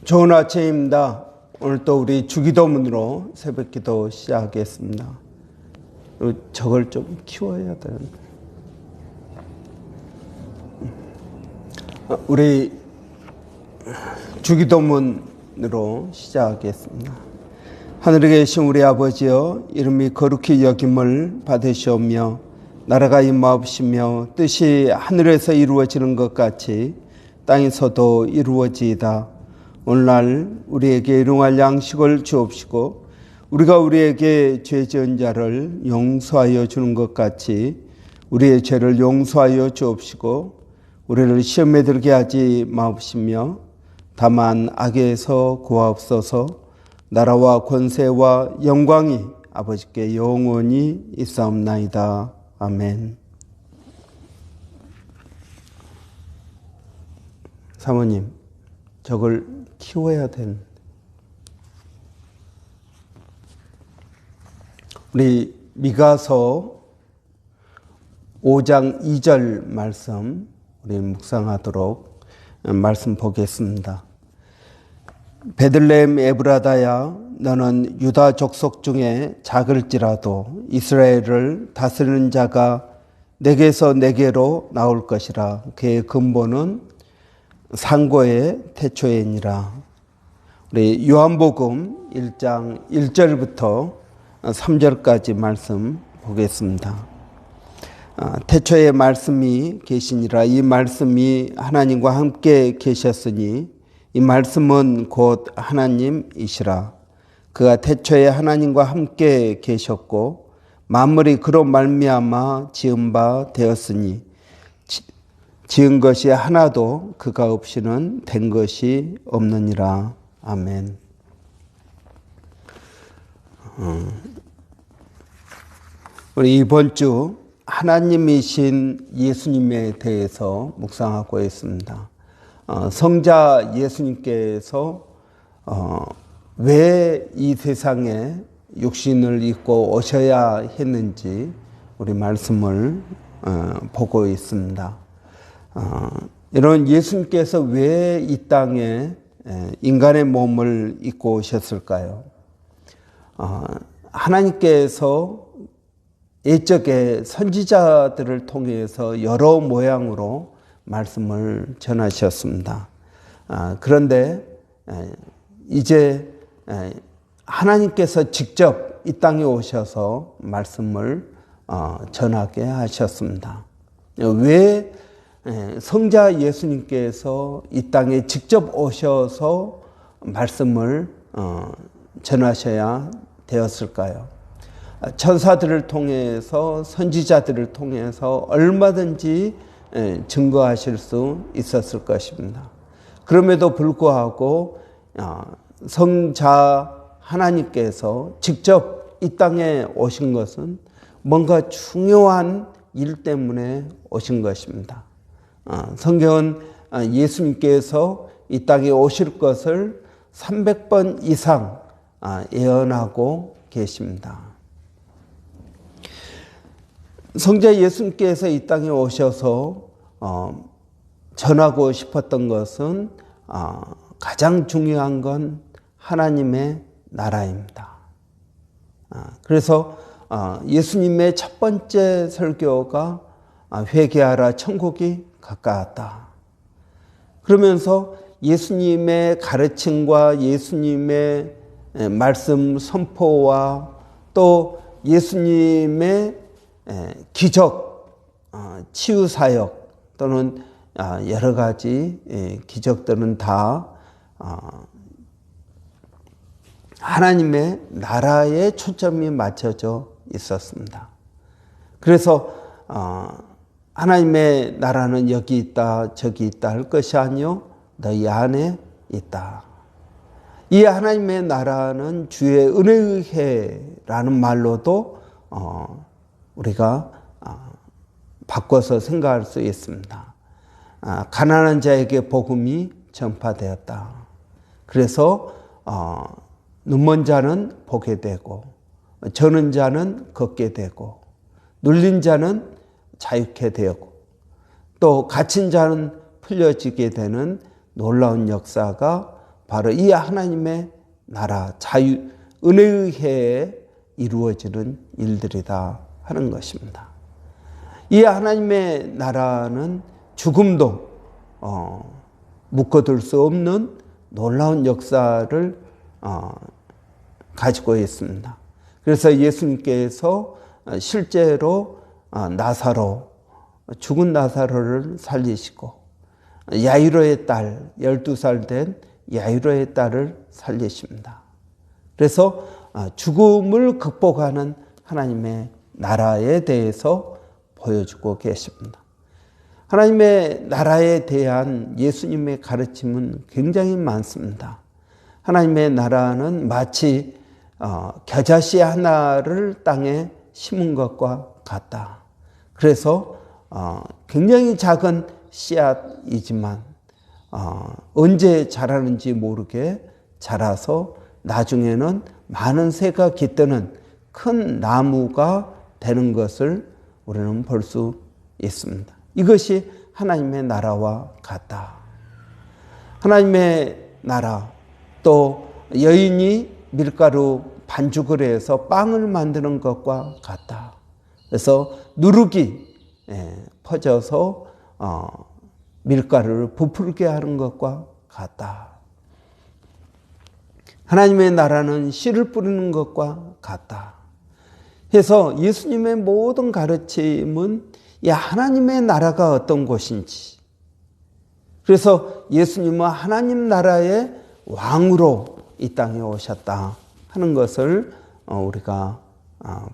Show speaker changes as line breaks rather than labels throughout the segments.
좋은 아침입니다. 오늘 또 우리 주기도문으로 새벽기도 시작하겠습니다. 저걸 좀 키워야 되는데. 우리 주기도문으로 시작하겠습니다. 하늘에 계신 우리 아버지여, 이름이 거룩히 여김을 받으시오며 나라가 임하옵시며 뜻이 하늘에서 이루어지는 것 같이 땅에서도 이루어지이다. 오늘날 우리에게 일용할 양식을 주옵시고 우리가 우리에게 죄 지은 자를 용서하여 주는 것 같이 우리의 죄를 용서하여 주옵시고 우리를 시험에 들게 하지 마옵시며 다만 악에서 구하옵소서. 나라와 권세와 영광이 아버지께 영원히 있사옵나이다. 아멘. 사모님, 저걸 키워야 되는. 우리 미가서 5장 2절 말씀 우리 묵상하도록 말씀 보겠습니다. 베들레헴 에브라다야, 너는 유다 족속 중에 작을지라도 이스라엘을 다스리는 자가 내게서 내게로 나올 것이라. 그의 근본은 상고의 태초에니라. 우리 요한복음 1장 1절부터 3절까지 말씀 보겠습니다. 태초에 말씀이 계시니라. 이 말씀이 하나님과 함께 계셨으니 이 말씀은 곧 하나님이시라. 그가 태초에 하나님과 함께 계셨고 만물이 그로 말미암아 지은 바 되었으니 지은 것이 하나도 그가 없이는 된 것이 없느니라. 아멘. 우리 이번 주 하나님이신 예수님에 대해서 묵상하고 있습니다. 성자 예수님께서 왜 이 세상에 육신을 입고 오셔야 했는지 우리 말씀을 보고 있습니다. 이런 예수님께서 왜 이 땅에 인간의 몸을 입고 오셨을까요? 하나님께서 옛적에 선지자들을 통해서 여러 모양으로 말씀을 전하셨습니다. 그런데 이제 하나님께서 직접 이 땅에 오셔서 말씀을 전하게 하셨습니다. 왜 성자 예수님께서 이 땅에 직접 오셔서 말씀을 전하셔야 되었을까요? 천사들을 통해서 선지자들을 통해서 얼마든지 증거하실 수 있었을 것입니다. 그럼에도 불구하고 성자 하나님께서 직접 이 땅에 오신 것은 뭔가 중요한 일 때문에 오신 것입니다. 성경은 예수님께서 이 땅에 오실 것을 300번 이상 예언하고 계십니다. 성자 예수님께서 이 땅에 오셔서 전하고 싶었던 것은 가장 중요한 건 하나님의 나라입니다. 그래서 예수님의 첫 번째 설교가 회개하라, 천국이 가까웠다. 그러면서 예수님의 가르침과 예수님의 말씀 선포와 또 예수님의 기적, 치유사역 또는 여러 가지 기적들은 다 하나님의 나라에 초점이 맞춰져 있었습니다. 그래서 하나님의 나라는 여기 있다 저기 있다 할 것이 아니요 너희 안에 있다. 이 하나님의 나라는 주의 은혜의회라는 말로도 우리가 바꿔서 생각할 수 있습니다. 가난한 자에게 복음이 전파되었다. 그래서 눈먼 자는 보게 되고 저는 자는 걷게 되고 눌린 자는 자유케 되고 또 갇힌 자는 풀려지게 되는 놀라운 역사가 바로 이 하나님의 나라, 은혜의 의회에 이루어지는 일들이다 하는 것입니다. 이 하나님의 나라는 죽음도 묶어둘 수 없는 놀라운 역사를 가지고 있습니다. 그래서 예수님께서 실제로 죽은 나사로를 살리시고 야이로의 딸, 12살 된 야이로의 딸을 살리십니다. 그래서 죽음을 극복하는 하나님의 나라에 대해서 보여주고 계십니다. 하나님의 나라에 대한 예수님의 가르침은 굉장히 많습니다. 하나님의 나라는 마치 겨자씨 하나를 땅에 심은 것과 같다. 그래서 굉장히 작은 씨앗이지만 언제 자라는지 모르게 자라서 나중에는 많은 새가 깃드는 큰 나무가 되는 것을 우리는 볼 수 있습니다. 이것이 하나님의 나라와 같다. 하나님의 나라, 또 여인이 밀가루 반죽을 해서 빵을 만드는 것과 같다. 그래서 누룩이 퍼져서 밀가루를 부풀게 하는 것과 같다. 하나님의 나라는 씨를 뿌리는 것과 같다. 그래서 예수님의 모든 가르침은 이 하나님의 나라가 어떤 곳인지, 그래서 예수님은 하나님 나라의 왕으로 이 땅에 오셨다 하는 것을 우리가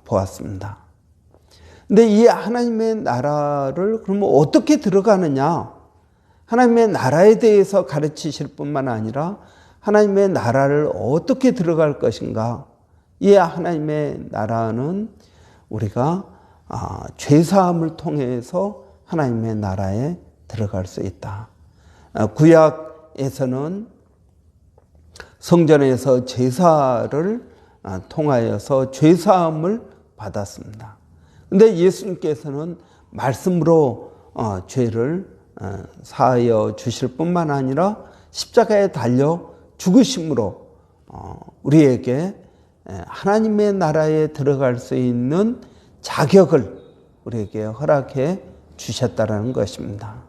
보았습니다. 근데 이 하나님의 나라를 그러면 어떻게 들어가느냐? 하나님의 나라에 대해서 가르치실 뿐만 아니라 하나님의 나라를 어떻게 들어갈 것인가? 이 하나님의 나라는 우리가 죄사함을 통해서 하나님의 나라에 들어갈 수 있다. 구약에서는 성전에서 제사를 통하여서 죄사함을 받았습니다. 그런데 예수님께서는 말씀으로 죄를 사하여 주실 뿐만 아니라 십자가에 달려 죽으심으로 우리에게 하나님의 나라에 들어갈 수 있는 자격을 우리에게 허락해 주셨다는 것입니다.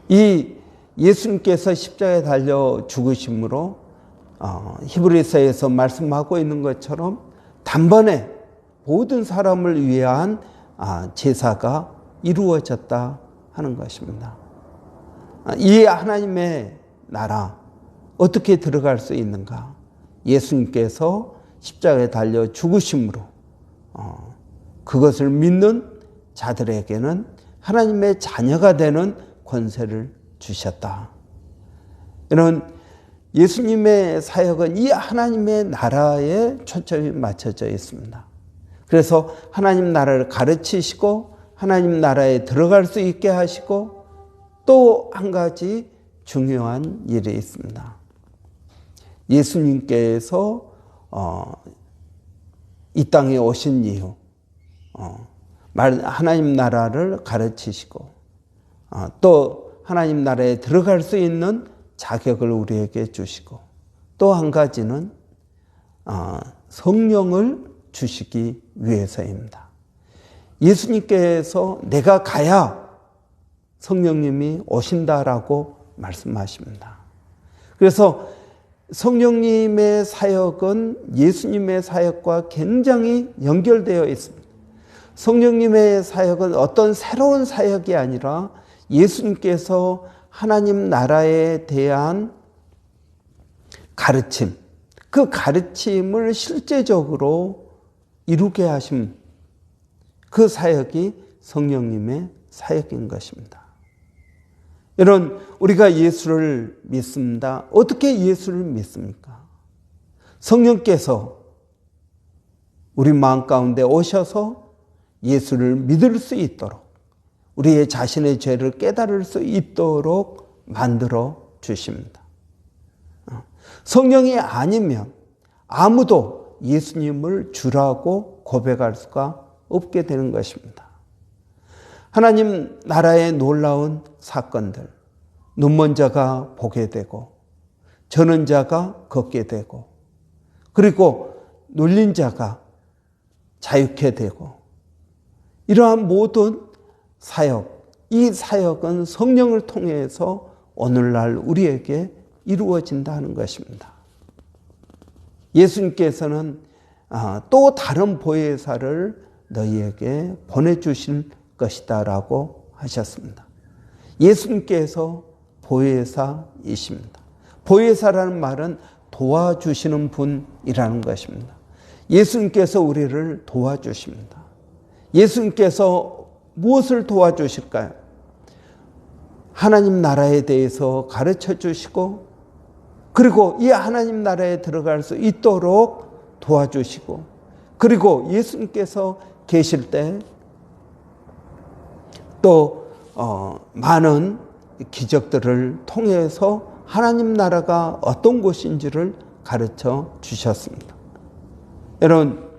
이 예수님께서 십자가에 달려 죽으심으로 히브리서에서 말씀하고 있는 것처럼 단번에 모든 사람을 위한 제사가 이루어졌다 하는 것입니다. 이 하나님의 나라 어떻게 들어갈 수 있는가? 예수님께서 십자가에 달려 죽으심으로 그것을 믿는 자들에게는 하나님의 자녀가 되는 권세를 주셨다. 이런 예수님의 사역은 이 하나님의 나라에 초점이 맞춰져 있습니다. 그래서 하나님 나라를 가르치시고 하나님 나라에 들어갈 수 있게 하시고 또 한 가지 중요한 일이 있습니다. 예수님께서 이 땅에 오신 이후 하나님 나라를 가르치시고 또 하나님 나라에 들어갈 수 있는 자격을 우리에게 주시고 또 한 가지는 성령을 주시기 위해서입니다. 예수님께서 내가 가야 성령님이 오신다라고 말씀하십니다. 그래서 성령님의 사역은 예수님의 사역과 굉장히 연결되어 있습니다. 성령님의 사역은 어떤 새로운 사역이 아니라 예수님께서 하나님 나라에 대한 가르침, 그 가르침을 실제적으로 이루게 하심, 그 사역이 성령님의 사역인 것입니다. 여러분, 우리가 예수를 믿습니다. 어떻게 예수를 믿습니까? 성령께서 우리 마음 가운데 오셔서 예수를 믿을 수 있도록, 우리의 자신의 죄를 깨달을 수 있도록 만들어 주십니다. 성령이 아니면 아무도 예수님을 주라고 고백할 수가 없게 되는 것입니다. 하나님 나라의 놀라운 사건들, 눈먼 자가 보게 되고 저는 자가 걷게 되고, 그리고 눌린 자가 자유케 되고, 이러한 모든 사역, 이 사역은 성령을 통해서 오늘날 우리에게 이루어진다는 것입니다. 예수님께서는 또 다른 보혜사를 너희에게 보내주실 것이다 라고 하셨습니다. 예수님께서 보혜사이십니다. 보혜사라는 말은 도와주시는 분이라는 것입니다. 예수님께서 우리를 도와주십니다. 예수님께서 무엇을 도와주실까요? 하나님 나라에 대해서 가르쳐 주시고, 그리고 이 하나님 나라에 들어갈 수 있도록 도와주시고, 그리고 예수님께서 계실 때 또 많은 기적들을 통해서 하나님 나라가 어떤 곳인지를 가르쳐 주셨습니다. 여러분,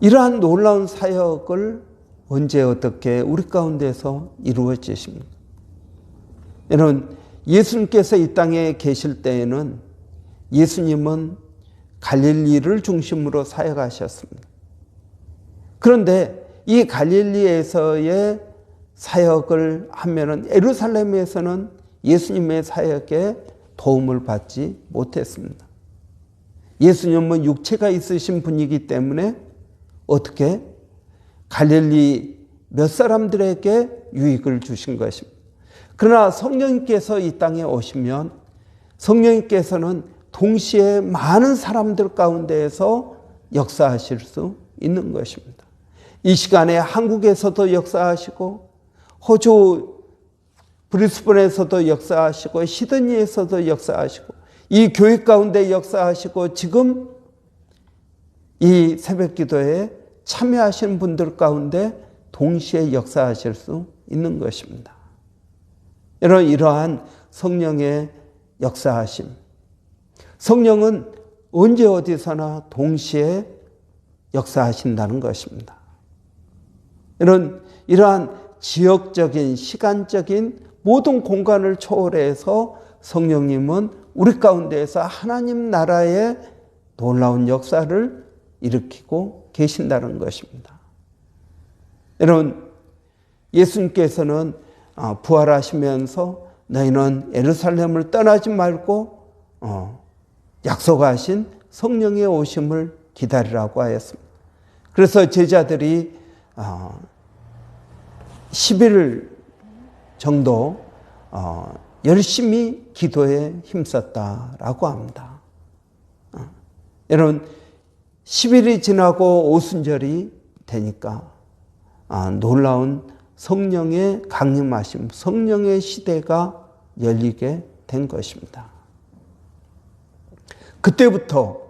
이러한 놀라운 사역을 언제 어떻게 우리 가운데서 이루어지십니까? 여러분, 예수님께서 이 땅에 계실 때에는 예수님은 갈릴리를 중심으로 사역하셨습니다. 그런데 이 갈릴리에서의 사역을 하면은 예루살렘에서는 예수님의 사역에 도움을 받지 못했습니다. 예수님은 육체가 있으신 분이기 때문에 어떻게 갈릴리 몇 사람들에게 유익을 주신 것입니다. 그러나 성령님께서 이 땅에 오시면 성령님께서는 동시에 많은 사람들 가운데에서 역사하실 수 있는 것입니다. 이 시간에 한국에서도 역사하시고, 호주 브리스번에서도 역사하시고, 시드니에서도 역사하시고, 이 교회 가운데 역사하시고, 지금 이 새벽 기도에 참여하시는 분들 가운데 동시에 역사하실 수 있는 것입니다. 이러한 성령의 역사하심, 성령은 언제 어디서나 동시에 역사하신다는 것입니다. 이러한 지역적인, 시간적인 모든 공간을 초월해서 성령님은 우리 가운데에서 하나님 나라의 놀라운 역사를 일으키고 계신다는 것입니다. 여러분, 예수님께서는 부활하시면서 너희는 예루살렘을 떠나지 말고 약속하신 성령의 오심을 기다리라고 하였습니다. 그래서 제자들이 10일 정도 열심히 기도에 힘썼다라고 합니다. 여러분, 10일이 지나고 오순절이 되니까 놀라운 성령의 강림하심, 성령의 시대가 열리게 된 것입니다. 그때부터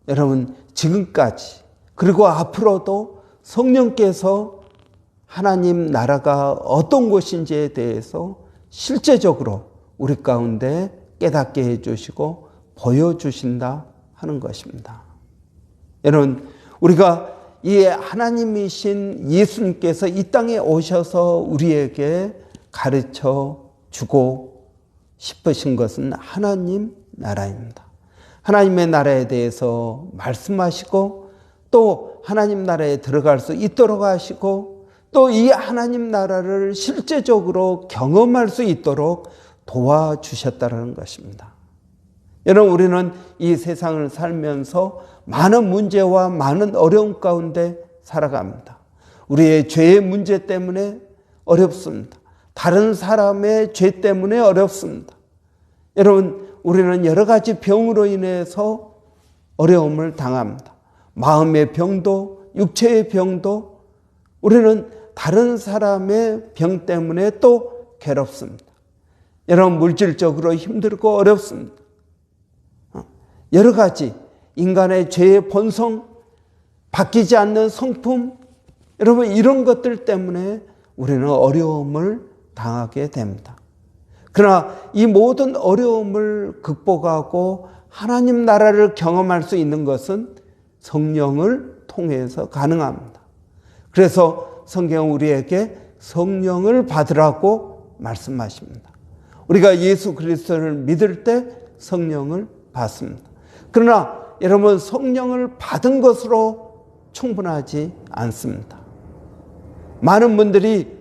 여러분, 지금까지 그리고 앞으로도 성령께서 하나님 나라가 어떤 곳인지에 대해서 실제적으로 우리 가운데 깨닫게 해주시고 보여주신다 하는 것입니다. 여러분, 우리가 이 하나님이신 예수님께서 이 땅에 오셔서 우리에게 가르쳐 주고 싶으신 것은 하나님 나라입니다. 하나님의 나라에 대해서 말씀하시고, 또 하나님 나라에 들어갈 수 있도록 하시고, 또 이 하나님 나라를 실제적으로 경험할 수 있도록 도와주셨다는 것입니다. 여러분, 우리는 이 세상을 살면서 많은 문제와 많은 어려움 가운데 살아갑니다. 우리의 죄의 문제 때문에 어렵습니다. 다른 사람의 죄 때문에 어렵습니다. 여러분, 우리는 여러 가지 병으로 인해서 어려움을 당합니다. 마음의 병도, 육체의 병도, 우리는 다른 사람의 병 때문에 또 괴롭습니다. 여러분, 물질적으로 힘들고 어렵습니다. 여러 가지 인간의 죄의 본성, 바뀌지 않는 성품, 여러분, 이런 것들 때문에 우리는 어려움을 당하게 됩니다. 그러나 이 모든 어려움을 극복하고 하나님 나라를 경험할 수 있는 것은 성령을 통해서 가능합니다. 그래서 성경은 우리에게 성령을 받으라고 말씀하십니다. 우리가 예수 그리스도를 믿을 때 성령을 받습니다. 그러나 여러분, 성령을 받은 것으로 충분하지 않습니다. 많은 분들이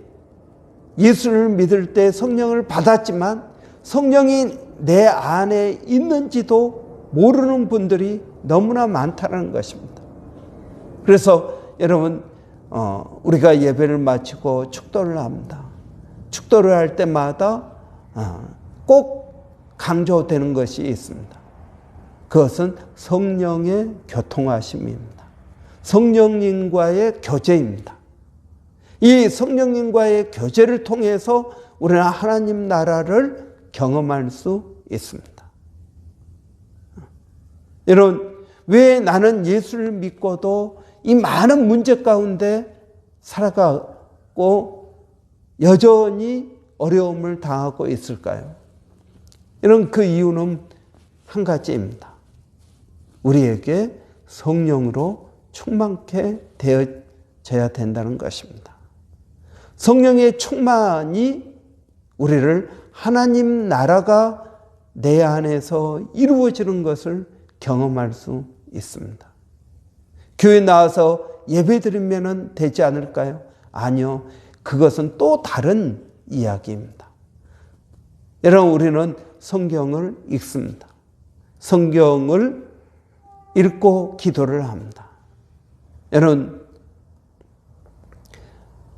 예수를 믿을 때 성령을 받았지만 성령이 내 안에 있는지도 모르는 분들이 너무나 많다는 것입니다. 그래서 여러분, 우리가 예배를 마치고 축도를 합니다. 축도를 할 때마다 꼭 강조되는 것이 있습니다. 그것은 성령의 교통하심입니다. 성령님과의 교제입니다. 이 성령님과의 교제를 통해서 우리는 하나님 나라를 경험할 수 있습니다. 여러분, 왜 나는 예수를 믿고도 이 많은 문제 가운데 살아가고 여전히 어려움을 당하고 있을까요? 이런 그 이유는 한 가지입니다. 우리에게 성령으로 충만케 되어져야 된다는 것입니다. 성령의 충만이 우리를 하나님 나라가 내 안에서 이루어지는 것을 경험할 수 있습니다. 교회 나와서 예배 드리면 되지 않을까요? 아니요. 그것은 또 다른 이야기입니다. 여러분, 우리는 성경을 읽습니다. 성경을 읽고 기도를 합니다. 여러분,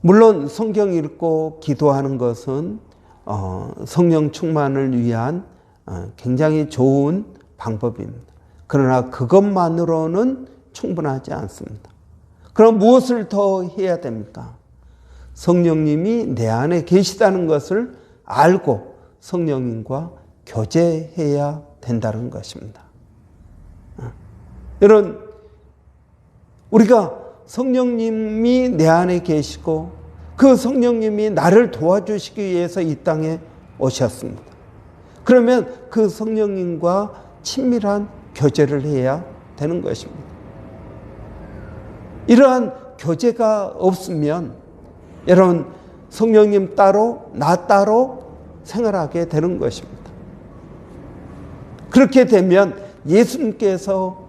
물론 성경 읽고 기도하는 것은 성령 충만을 위한 굉장히 좋은 방법입니다. 그러나 그것만으로는 충분하지 않습니다. 그럼 무엇을 더 해야 됩니까? 성령님이 내 안에 계시다는 것을 알고 성령님과 교제해야 된다는 것입니다. 여러분, 우리가 성령님이 내 안에 계시고 그 성령님이 나를 도와주시기 위해서 이 땅에 오셨습니다. 그러면 그 성령님과 친밀한 교제를 해야 되는 것입니다. 이러한 교제가 없으면 여러분, 성령님 따로 나 따로 생활하게 되는 것입니다. 그렇게 되면 예수님께서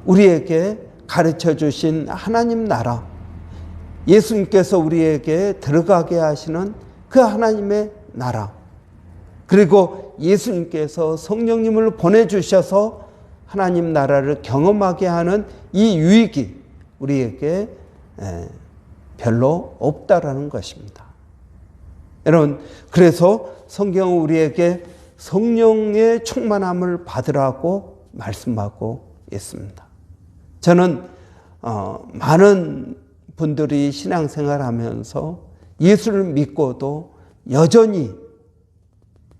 우리에게 가르쳐 주신 하나님 나라, 예수님께서 우리에게 들어가게 하시는 그 하나님의 나라, 그리고 예수님께서 성령님을 보내주셔서 하나님 나라를 경험하게 하는 이 유익이 우리에게 별로 없다라는 것입니다. 여러분, 그래서 성경은 우리에게 성령의 충만함을 받으라고 말씀하고 있습니다. 저는 많은 분들이 신앙생활하면서 예수를 믿고도 여전히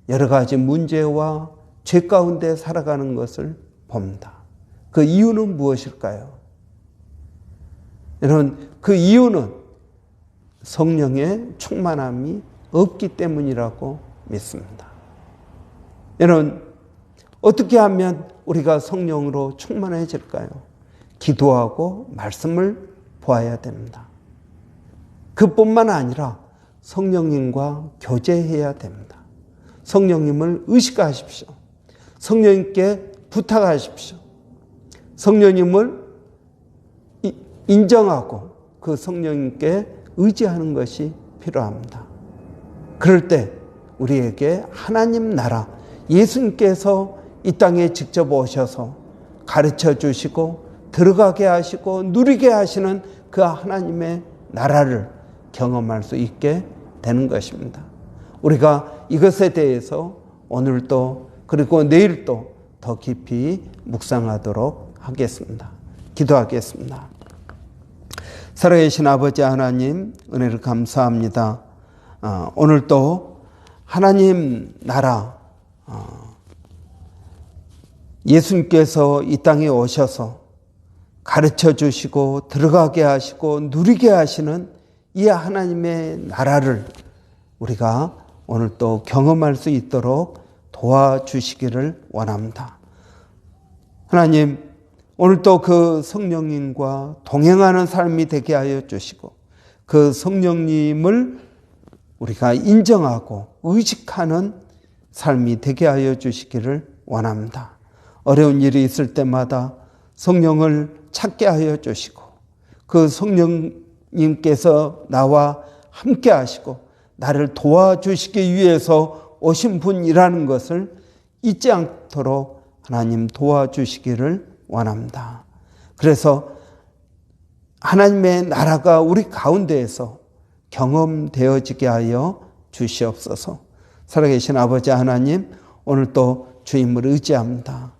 여러 가지 문제와 죄 가운데 살아가는 것을 봅니다. 그 이유는 무엇일까요? 여러분, 그 이유는 성령의 충만함이 없기 때문이라고 믿습니다. 여러분, 어떻게 하면 우리가 성령으로 충만해질까요? 기도하고 말씀을 보아야 됩니다. 그뿐만 아니라 성령님과 교제해야 됩니다. 성령님을 의식하십시오. 성령님께 부탁하십시오. 성령님을 인정하고 그 성령님께 의지하는 것이 필요합니다. 그럴 때 우리에게 하나님 나라, 예수님께서 이 땅에 직접 오셔서 가르쳐 주시고 들어가게 하시고 누리게 하시는 그 하나님의 나라를 경험할 수 있게 되는 것입니다. 우리가 이것에 대해서 오늘도 그리고 내일도 더 깊이 묵상하도록 하겠습니다. 기도하겠습니다. 살아계신 아버지 하나님, 은혜를 감사합니다. 오늘도 하나님 나라, 예수님께서 이 땅에 오셔서 가르쳐 주시고 들어가게 하시고 누리게 하시는 이 하나님의 나라를 우리가 오늘 또 경험할 수 있도록 도와주시기를 원합니다. 하나님, 오늘 또 그 성령님과 동행하는 삶이 되게 하여 주시고 그 성령님을 우리가 인정하고 의식하는 삶이 되게 하여 주시기를 원합니다. 어려운 일이 있을 때마다 성령을 찾게 하여 주시고 그 성령님께서 나와 함께 하시고 나를 도와주시기 위해서 오신 분이라는 것을 잊지 않도록 하나님 도와주시기를 원합니다. 그래서 하나님의 나라가 우리 가운데에서 경험되어지게 하여 주시옵소서. 살아계신 아버지 하나님, 오늘도 주님을 의지합니다.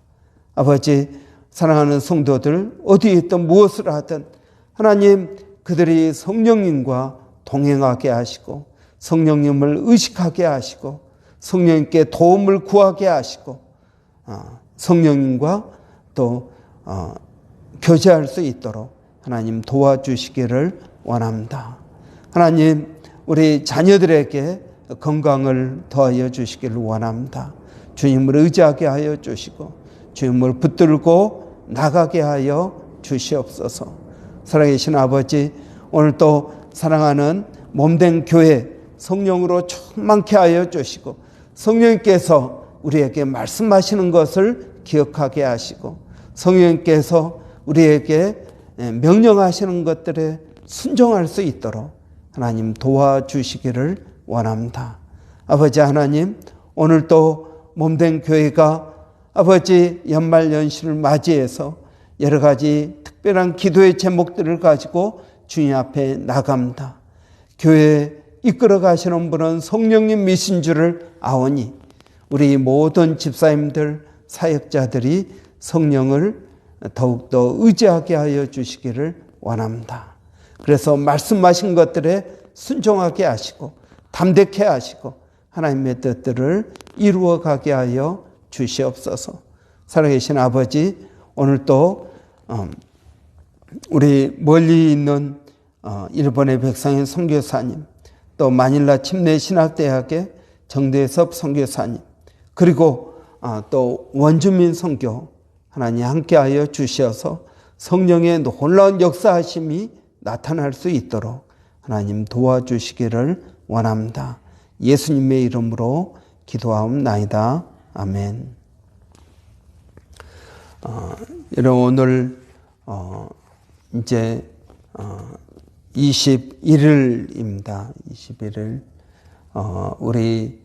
아버지, 사랑하는 성도들 어디에 있든 무엇을 하든 하나님 그들이 성령님과 동행하게 하시고 성령님을 의식하게 하시고 성령님께 도움을 구하게 하시고 성령님과 또 교제할 수 있도록 하나님 도와주시기를 원합니다. 하나님, 우리 자녀들에게 건강을 더하여 주시기를 원합니다. 주님을 의지하게 하여 주시고 주님을 붙들고 나가게 하여 주시옵소서. 살아계신 아버지, 오늘도 사랑하는 몸된 교회 성령으로 충만케 하여 주시고 성령님께서 우리에게 말씀하시는 것을 기억하게 하시고 성령님께서 우리에게 명령하시는 것들에 순종할 수 있도록 하나님 도와주시기를 원합니다. 아버지 하나님, 오늘도 몸된 교회가 아버지 연말연시를 맞이해서 여러 가지 특별한 기도의 제목들을 가지고 주님 앞에 나갑니다. 교회에 이끌어 가시는 분은 성령님이신 줄을 아오니 우리 모든 집사님들, 사역자들이 성령을 더욱더 의지하게 하여 주시기를 원합니다. 그래서 말씀하신 것들에 순종하게 하시고 담대케 하시고 하나님의 뜻들을 이루어가게 하여 주시옵소서. 살아계신 아버지, 오늘도 우리 멀리 있는 일본의 백상현 선교사님, 또 마닐라 침례신학대학의 정대섭 선교사님, 그리고 또 원주민 선교 하나님 함께하여 주셔서 성령의 놀라운 역사하심이 나타날 수 있도록 하나님 도와주시기를 원합니다. 예수님의 이름으로 기도하옵나이다. 아멘. 여러분, 오늘 이제 21일입니다. 21일. 우리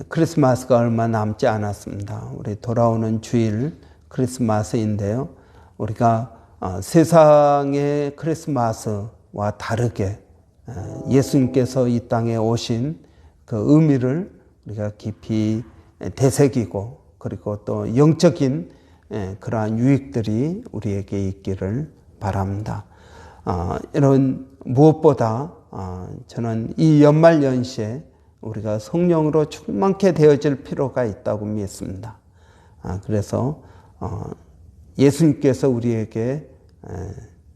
크리스마스가 얼마 남지 않았습니다. 우리 돌아오는 주일 크리스마스인데요. 우리가 세상의 크리스마스와 다르게 예수님께서 이 땅에 오신 그 의미를 우리가 깊이 되새기고 그리고 또 영적인 그러한 유익들이 우리에게 있기를 바랍니다. 이런 무엇보다 저는 이 연말연시에 우리가 성령으로 충만케 되어질 필요가 있다고 믿습니다. 그래서 예수님께서 우리에게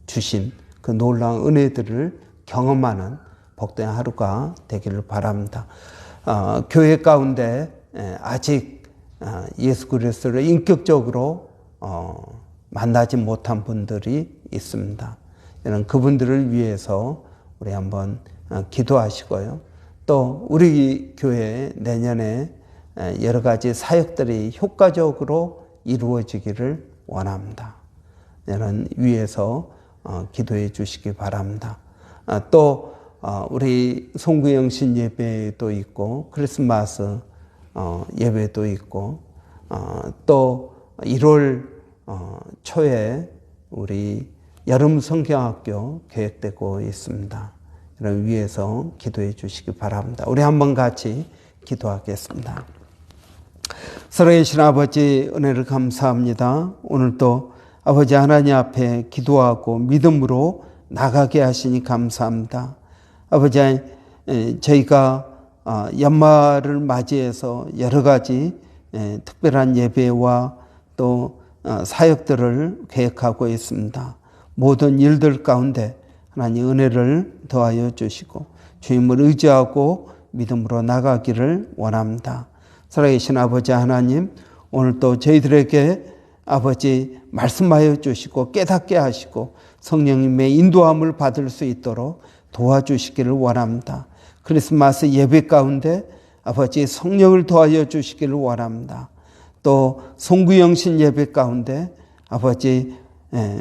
주신 그 놀라운 은혜들을 경험하는 복된 하루가 되기를 바랍니다. 교회 가운데 아직 예수 그리스도를 인격적으로 만나지 못한 분들이 있습니다. 이런 그분들을 위해서 우리 한번 기도하시고요. 또 우리 교회 내년에 여러 가지 사역들이 효과적으로 이루어지기를 원합니다. 이런 위해서 기도해 주시기 바랍니다. 또 우리 송구영신 예배도 있고 크리스마스 예배도 있고 또 1월 초에 우리 여름 성경학교 계획되고 있습니다. 이런 위해서 기도해 주시기 바랍니다. 우리 한번 같이 기도하겠습니다. 살아계신 아버지, 은혜를 감사합니다. 오늘도 아버지 하나님 앞에 기도하고 믿음으로 나가게 하시니 감사합니다. 아버지, 저희가 연말을 맞이해서 여러 가지 특별한 예배와 또 사역들을 계획하고 있습니다. 모든 일들 가운데 하나님 은혜를 더하여 주시고 주님을 의지하고 믿음으로 나가기를 원합니다. 살아계신 아버지 하나님, 오늘도 저희들에게 아버지 말씀하여 주시고 깨닫게 하시고 성령님의 인도함을 받을 수 있도록 도와주시기를 원합니다. 크리스마스 예배 가운데 아버지 성령을 더하여 주시기를 원합니다. 또 송구영신 예배 가운데 아버지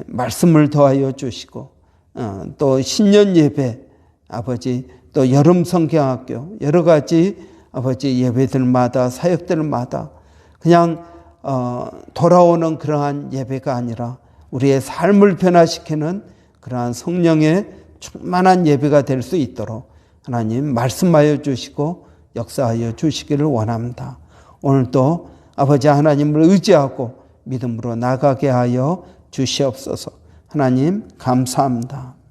말씀을 더하여 주시고 또 신년 예배 아버지 또 여름 성경학교 여러 가지 아버지 예배들마다 사역들마다 그냥 돌아오는 그러한 예배가 아니라 우리의 삶을 변화시키는 그러한 성령의 충만한 예배가 될 수 있도록 하나님 말씀하여 주시고 역사하여 주시기를 원합니다. 오늘도 아버지 하나님을 의지하고 믿음으로 나가게 하여 주시옵소서. 하나님 감사합니다.